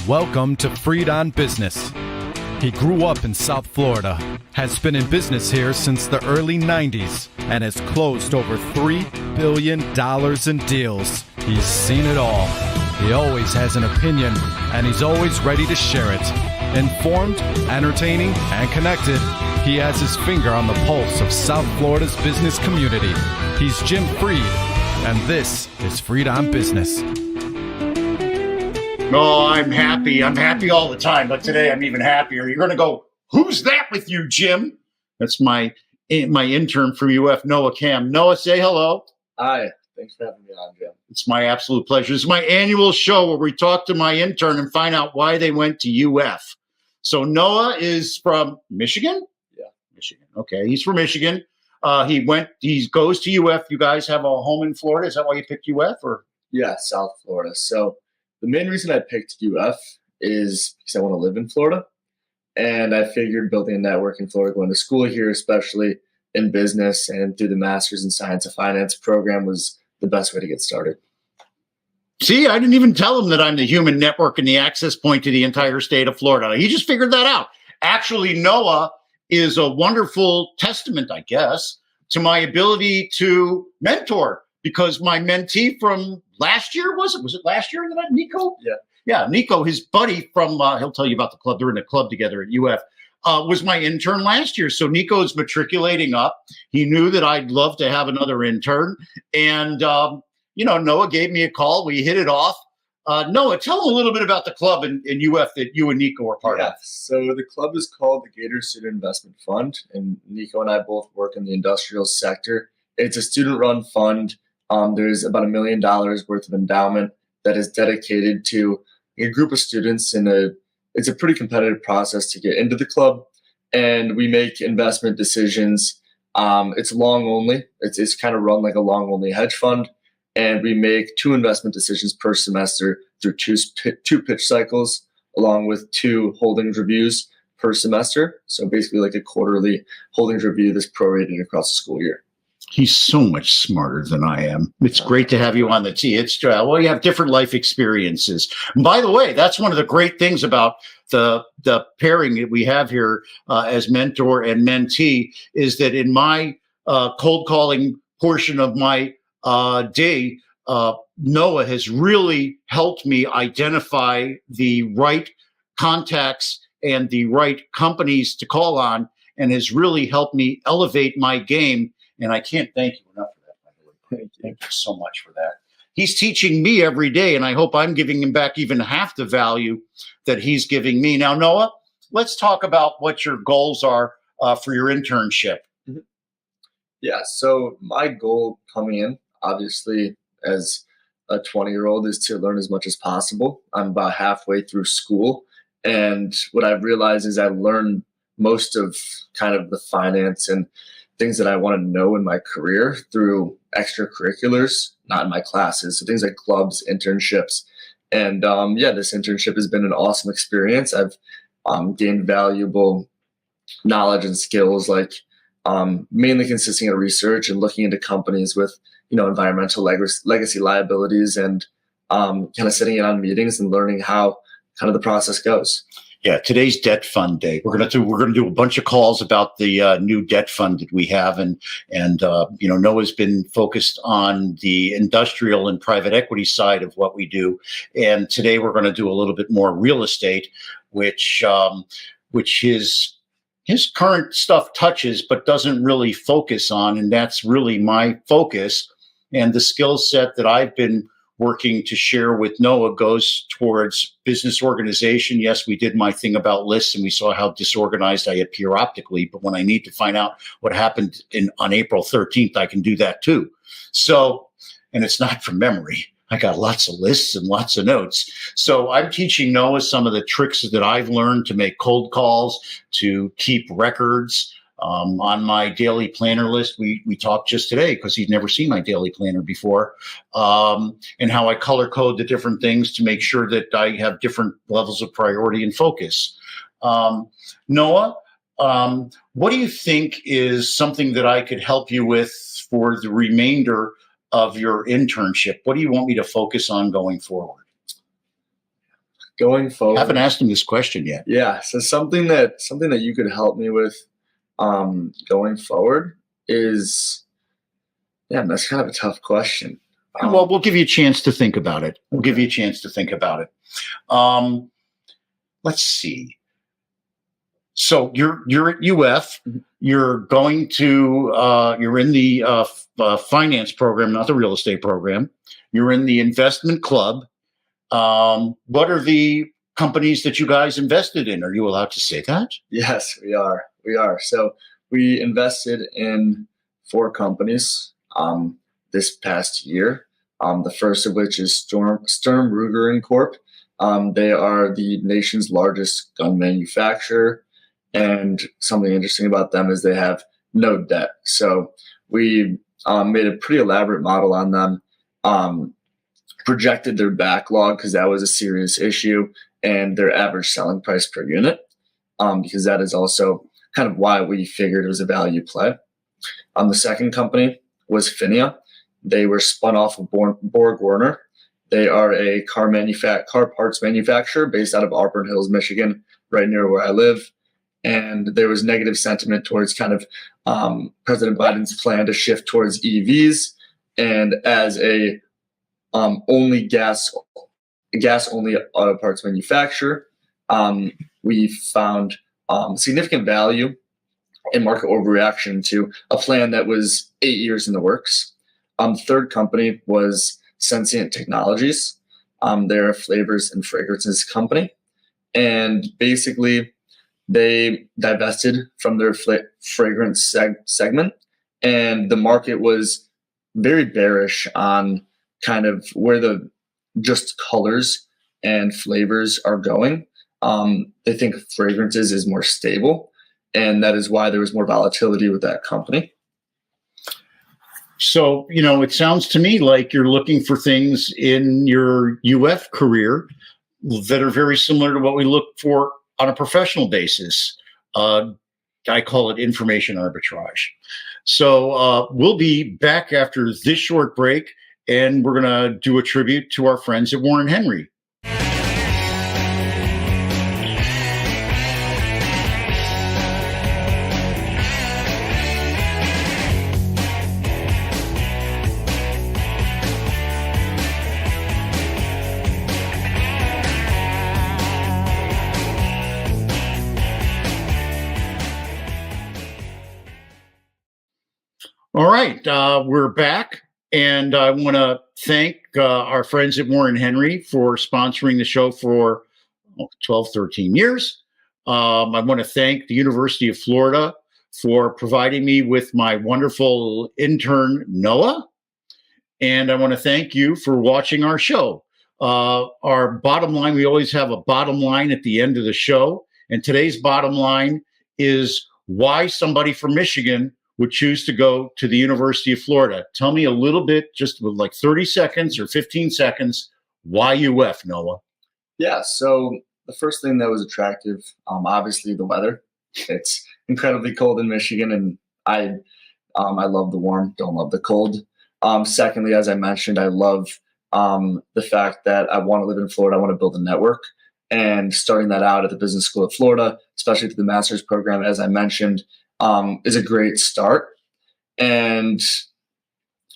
Welcome to Freed on Business. He grew up in South Florida, has been in business here since the early 90s, and has closed over $3 billion in deals. He's seen it all. He always has an opinion, and he's always ready to share it. Informed, entertaining, and connected, he has his finger on the pulse of South Florida's business community. He's Jim Freed, and this is Freed on Business. No, I'm happy. I'm happy all the time, but today I'm even happier. You're going to go, who's that with you, Jim? That's my intern from UF, Noah Cam. Noah, say hello. Hi. Thanks for having me on, Jim. It's my absolute pleasure. It's my annual show where we talk to my intern and find out why they went to UF. So Noah is from Michigan? Yeah. Michigan. Okay. He's from Michigan. He goes to UF. You guys have a home in Florida. Is that why you picked UF or? Yeah, South Florida. So the main reason I picked UF is because I want to live in Florida. And I figured building a network in Florida, going to school here, especially in business and through the Master's in Science and Finance program, was the best way to get started. See, I didn't even tell him that I'm the human network and the access point to the entire state of Florida. He just figured that out. Actually, Noah is a wonderful testament, I guess, to my ability to mentor, because my mentee from last year, was it last year that Nico? Yeah. Yeah, Nico, his buddy from, he'll tell you about the club. They're in a club together at UF. Was my intern last year. So Nico's matriculating up. He knew that I'd love to have another intern. And, Noah gave me a call. We hit it off. Noah, tell him a little bit about the club in UF that you and Nico are part of. So the club is called the Gator Student Investment Fund, and Nico and I both work in the industrial sector. It's a student-run fund. There's about $1 million worth of endowment that is dedicated to a group of students, and it's a pretty competitive process to get into the club. And we make investment decisions. It's long only. It's kind of run like a long only hedge fund. And we make 2 investment decisions per semester through two pitch cycles, along with 2 holdings reviews per semester. So basically like a quarterly holdings review that's prorated across the school year. He's so much smarter than I am. It's great to have you on the tee. It's you have different life experiences. And by the way, that's one of the great things about the pairing that we have here as mentor and mentee, is that in my cold calling portion of my day, Noah has really helped me identify the right contacts and the right companies to call on, and has really helped me elevate my game. And I can't thank you enough for that, by the way. Thank you so much for that. He's teaching me every day, and I hope I'm giving him back even half the value that he's giving me. Now, Noah, let's talk about what your goals are for your internship. Mm-hmm. Yeah, so my goal coming in, obviously, as a 20-year-old, is to learn as much as possible. I'm about halfway through school, and what I've realized is I learned most of kind of the finance and things that I want to know in my career through extracurriculars, not in my classes. So things like clubs, internships. And this internship has been an awesome experience. I've gained valuable knowledge and skills, like mainly consisting of research and looking into companies with, environmental legacy liabilities, and kind of sitting in on meetings and learning how kind of the process goes. Yeah, today's debt fund day. We're going to do a bunch of calls about the new debt fund that we have, and Noah's been focused on the industrial and private equity side of what we do, and today we're going to do a little bit more real estate, which his current stuff touches but doesn't really focus on, and that's really my focus. And the skill set that I've been working to share with Noah goes towards business organization. Yes, we did my thing about lists, and we saw how disorganized I appear optically. But when I need to find out what happened on April 13th, I can do that too. So, and it's not from memory. I got lots of lists and lots of notes. So I'm teaching Noah some of the tricks that I've learned to make cold calls, to keep records. On my daily planner list, we talked just today because he'd never seen my daily planner before, and how I color code the different things to make sure that I have different levels of priority and focus. Noah, what do you think is something that I could help you with for the remainder of your internship? What do you want me to focus on going forward? Going forward, I haven't asked him this question yet. yeah. So something that you could help me with going forward is, yeah, that's kind of a tough question. Well, we'll give you a chance to think about it. Let's see. So you're at UF. You're going to you're in the finance program, not the real estate program. You're in the investment club. What are the companies that you guys invested in? Are you allowed to say that? Yes, we are. So we invested in 4 companies this past year. The first of which is Sturm Ruger and Corp. They are the nation's largest gun manufacturer. And something interesting about them is they have no debt. So we made a pretty elaborate model on them, projected their backlog because that was a serious issue, and their average selling price per unit, because that is also kind of why we figured it was a value play. The second company was Finia. They were spun off of Borg Warner. They are a car parts manufacturer based out of Auburn Hills, Michigan, right near where I live. And there was negative sentiment towards kind of President Biden's plan to shift towards EVs. And as a only gas only auto parts manufacturer, we found significant value and market overreaction to a plan that was 8 years in the works. The third company was Sensient Technologies. They're a flavors and fragrances company. And basically, they divested from their fragrance segment, and the market was very bearish on kind of where the just colors and flavors are going. They think fragrances is more stable, and that is why there was more volatility with that company. So, it sounds to me like you're looking for things in your UF career that are very similar to what we look for on a professional basis. I call it information arbitrage. So we'll be back after this short break, and we're going to do a tribute to our friends at Warren Henry. All right, we're back, and I want to thank our friends at Warren Henry for sponsoring the show for 12, 13 years. I want to thank the University of Florida for providing me with my wonderful intern, Noah. And I want to thank you for watching our show. Our bottom line, we always have a bottom line at the end of the show. And today's bottom line is why somebody from Michigan would choose to go to the University of Florida. Tell me a little bit, just with like 30 seconds or 15 seconds, why UF, Noah? Yeah, so the first thing that was attractive, obviously the weather. It's incredibly cold in Michigan, and I love the warm, don't love the cold. Secondly, as I mentioned, I love the fact that I want to live in Florida. I want to build a network. And starting that out at the Business School of Florida, especially through the master's program, as I mentioned, is a great start. And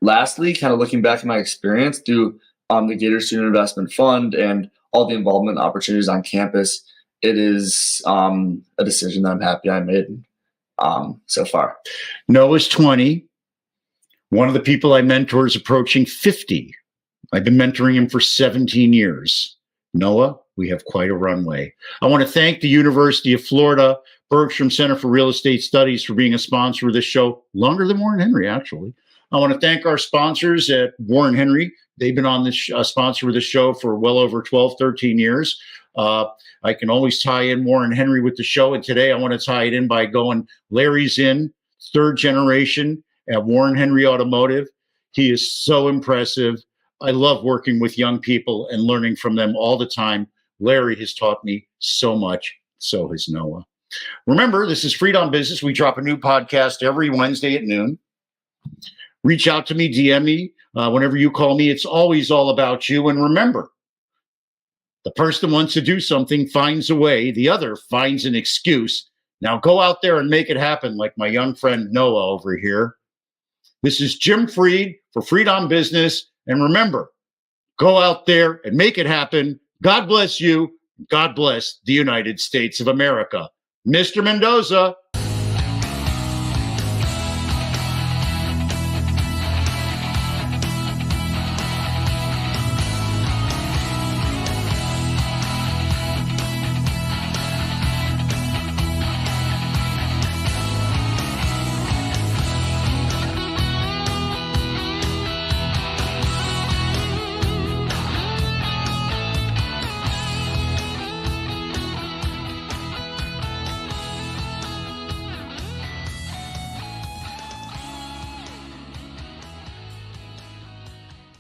lastly, kind of looking back at my experience through the Gator Student Investment Fund and all the involvement opportunities on campus, it is a decision that I'm happy I made so far. Noah's 20. One of the people I mentor is approaching 50. I've been mentoring him for 17 years. Noah, we have quite a runway. I want to thank the University of Florida Bergstrom Center for Real Estate Studies for being a sponsor of this show, longer than Warren Henry, actually. I want to thank our sponsors at Warren Henry. They've been on this sponsor of the show for well over 12, 13 years. I can always tie in Warren Henry with the show, and today I want to tie it in by going, Larry's in, third generation at Warren Henry Automotive. He is so impressive. I love working with young people and learning from them all the time. Larry has taught me so much. So has Noah. Remember, this is Freed on Business. We drop a new podcast every Wednesday at noon. Reach out to me, DM me. Whenever you call me, it's always all about you. And remember, The person who wants to do something finds a way. The other finds an excuse. Now go out there and make it happen, like my young friend Noah over here. This is Jim Freed for Freed on Business. And remember, go out there and make it happen. God bless you. God bless the United States of America. Mr. Mendoza,